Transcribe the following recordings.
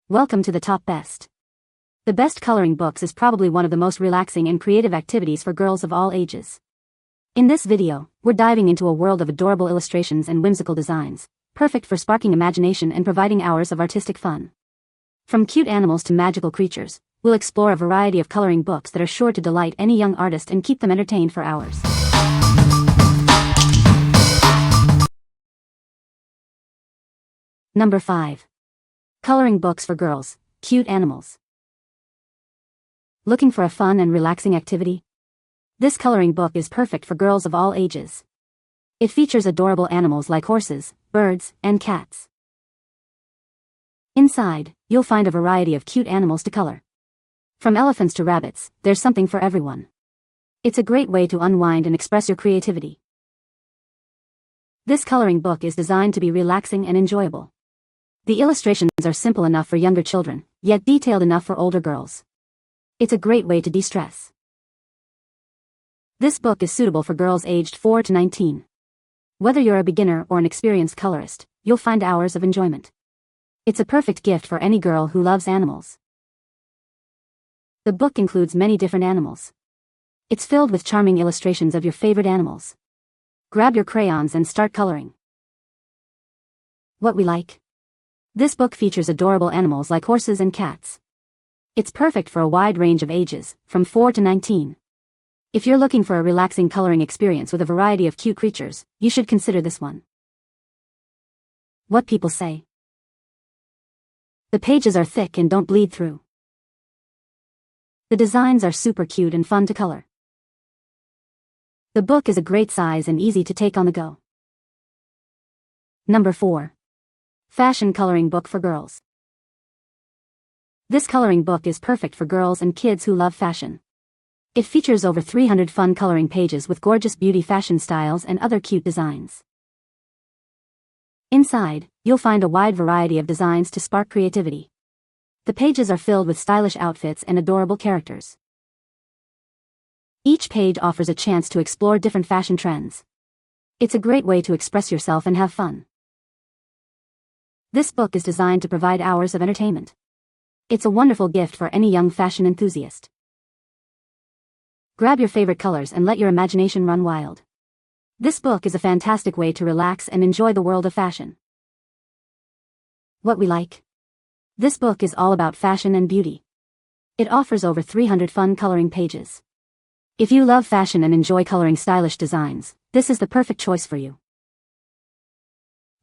Welcome to the Top Best. The best coloring books is probably one of the most relaxing and creative activities for girls of all ages. In this video, we're diving into a world of adorable illustrations and whimsical designs, perfect for sparking imagination and providing hours of artistic fun. From cute animals to magical creatures, we'll explore a variety of coloring books that are sure to delight any young artist and keep them entertained for hours. Number 5. Coloring books for girls, cute animals. Looking for a fun and relaxing activity? This coloring book is perfect for girls of all ages. It features adorable animals like horses, birds, and cats. Inside, you'll find a variety of cute animals to color. From elephants to rabbits, there's something for everyone. It's a great way to unwind and express your creativity. This coloring book is designed to be relaxing and enjoyable. The illustrations are simple enough for younger children, yet detailed enough for older girls. It's a great way to de-stress. This book is suitable for girls aged 4 to 19. Whether you're a beginner or an experienced colorist, you'll find hours of enjoyment. It's a perfect gift for any girl who loves animals. The book includes many different animals. It's filled with charming illustrations of your favorite animals. Grab your crayons and start coloring. What we like? This book features adorable animals like horses and cats. It's perfect for a wide range of ages, from 4 to 19. If you're looking for a relaxing coloring experience with a variety of cute creatures, you should consider this one. What people say. The pages are thick and don't bleed through. The designs are super cute and fun to color. The book is a great size and easy to take on the go. Number 4. Fashion coloring book for girls. This coloring book is perfect for girls and kids who love fashion. It features over 300 fun coloring pages with gorgeous beauty fashion styles and other cute designs. Inside, you'll find a wide variety of designs to spark creativity. The pages are filled with stylish outfits and adorable characters. Each page offers a chance to explore different fashion trends. It's a great way to express yourself and have fun. This book is designed to provide hours of entertainment. It's a wonderful gift for any young fashion enthusiast. Grab your favorite colors and let your imagination run wild. This book is a fantastic way to relax and enjoy the world of fashion. What we like? This book is all about fashion and beauty. It offers over 300 fun coloring pages. If you love fashion and enjoy coloring stylish designs, this is the perfect choice for you.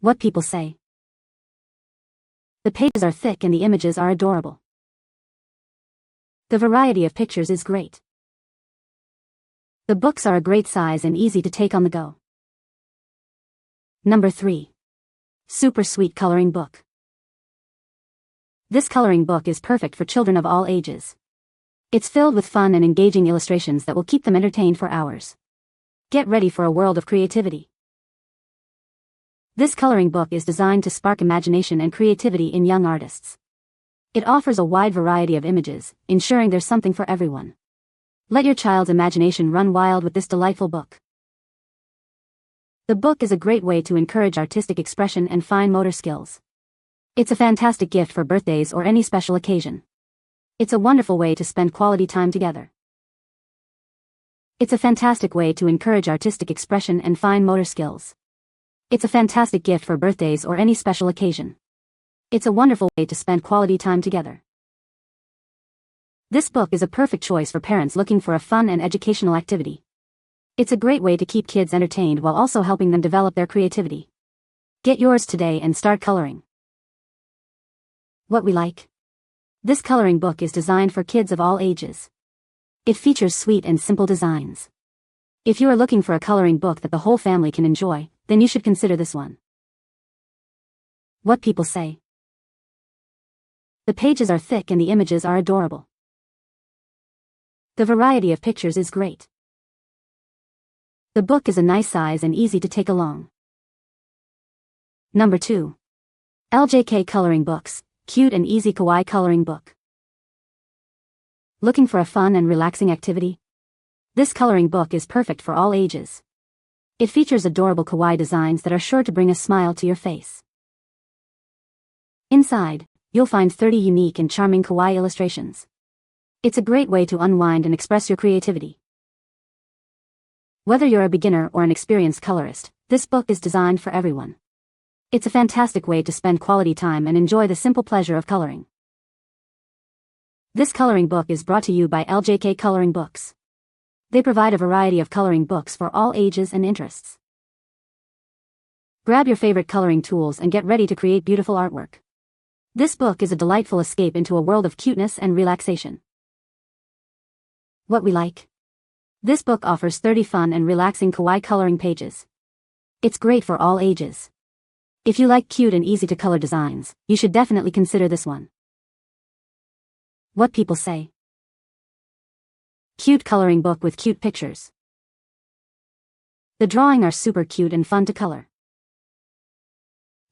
What people say. The pages are thick and the images are adorable. The variety of pictures is great. The books are a great size and easy to take on the go. Number 3. Super sweet coloring book. This coloring book is perfect for children of all ages. It's filled with fun and engaging illustrations that will keep them entertained for hours. Get ready for a world of creativity. This coloring book is designed to spark imagination and creativity in young artists. It offers a wide variety of images, ensuring there's something for everyone. Let your child's imagination run wild with this delightful book. The book is a great way to encourage artistic expression and fine motor skills. It's a fantastic gift for birthdays or any special occasion. It's a wonderful way to spend quality time together. It's a fantastic way to encourage artistic expression and fine motor skills. It's a fantastic gift for birthdays or any special occasion. It's a wonderful way to spend quality time together. This book is a perfect choice for parents looking for a fun and educational activity. It's a great way to keep kids entertained while also helping them develop their creativity. Get yours today and start coloring. What we like? This coloring book is designed for kids of all ages. It features sweet and simple designs. If you are looking for a coloring book that the whole family can enjoy, then you should consider this one. What people say. The pages are thick and the images are adorable. The variety of pictures is great. The book is a nice size and easy to take along. Number 2. LJK Coloring Books, Cute and Easy Kawaii Coloring Book. Looking for a fun and relaxing activity? This coloring book is perfect for all ages. It features adorable kawaii designs that are sure to bring a smile to your face. Inside, you'll find 30 unique and charming kawaii illustrations. It's a great way to unwind and express your creativity. Whether you're a beginner or an experienced colorist, this book is designed for everyone. It's a fantastic way to spend quality time and enjoy the simple pleasure of coloring. This coloring book is brought to you by LJK Coloring Books. They provide a variety of coloring books for all ages and interests. Grab your favorite coloring tools and get ready to create beautiful artwork. This book is a delightful escape into a world of cuteness and relaxation. What we like. This book offers 30 fun and relaxing kawaii coloring pages. It's great for all ages. If you like cute and easy to color designs, you should definitely consider this one. What people say. Cute coloring book with cute pictures. The drawing are super cute and fun to color.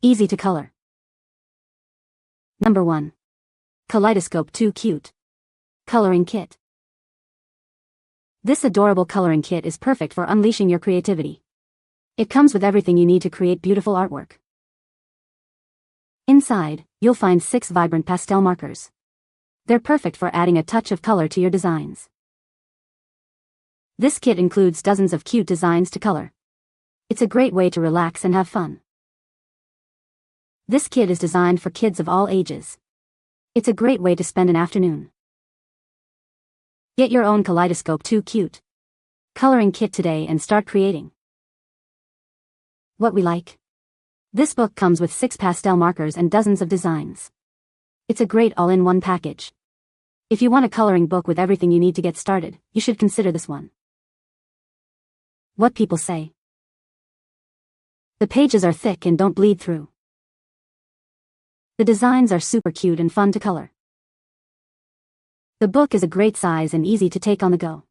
Easy to color. Number 1. Kaleidoscope Too Cute Coloring Kit. This adorable coloring kit is perfect for unleashing your creativity. It comes with everything you need to create beautiful artwork. Inside, you'll find 6 vibrant pastel markers. They're perfect for adding a touch of color to your designs. This kit includes dozens of cute designs to color. It's a great way to relax and have fun. This kit is designed for kids of all ages. It's a great way to spend an afternoon. Get your own Kaleidoscope Too Cute coloring kit today and start creating. What we like. This book comes with 6 pastel markers and dozens of designs. It's a great all-in-one package. If you want a coloring book with everything you need to get started, you should consider this one. What people say. The pages are thick and don't bleed through. The designs are super cute and fun to color. The book is a great size and easy to take on the go.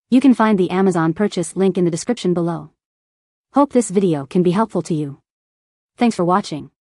You can find the Amazon purchase link in the description below. Hope this video can be helpful to you. Thanks for watching.